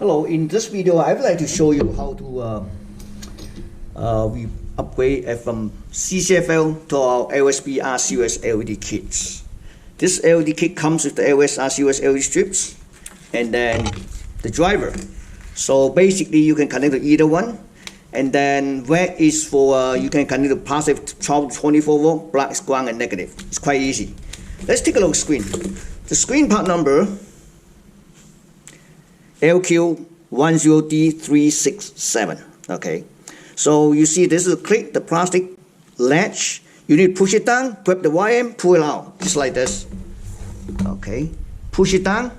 Hello, in this video I would like to show you how to we upgrade from CCFL to our LSB RCOS LED kits. This LED kit comes with the LS RCOS LED strips and then the driver. So basically you can connect to either one, and then red is for you can connect to positive 24 volt, black is ground and negative. It's quite easy. Let's take a look at the screen. The screen part number LQ10D367. Okay, so you see this is a click, the plastic latch. You need to push it down, grab the wire and pull it out, just like this. Okay, push it down,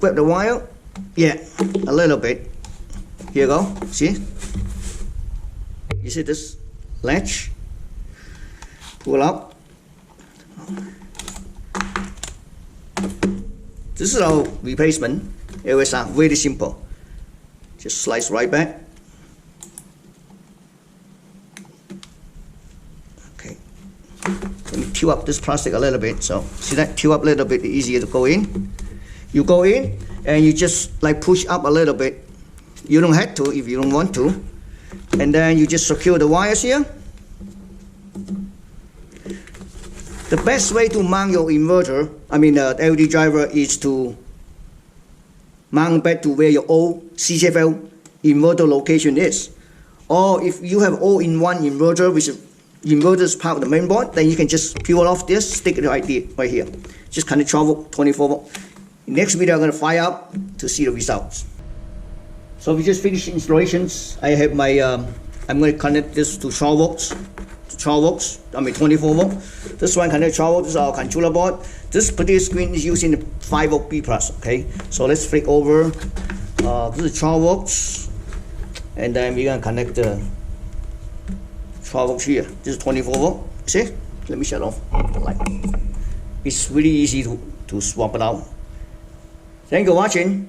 grab the wire, yeah, a little bit. Here you go, see? You see this latch? Pull out. This is our replacement LSR, very simple. Just slice right back. Okay. Let me tilt up this plastic a little bit. So see that? Tilt up a little bit, easier to go in. You go in and you just like push up a little bit. You don't have to if you don't want to. And then you just secure the wires here. The best way to mount your inverter, LED driver, is to mount back to where your old CCFL inverter location is. Or if you have all-in-one inverter, which is inverter is part of the main board, then you can just peel off this, stick it right here. Just connect 12 volt, 24 volt. Next video I'm going to fire up to see the results. So we just finished installations. I have my, I'm going to connect this to 12 volts. 24 volt. This one connect 12 volt. This is our controller board. This particular screen is using the 5 volt B+. Okay, so let's flick over. This is 12 volts, and then we're gonna connect the 12 volts here. This is 24 volt. See? Let me shut off the light. It's really easy to swap it out. Thank you for watching.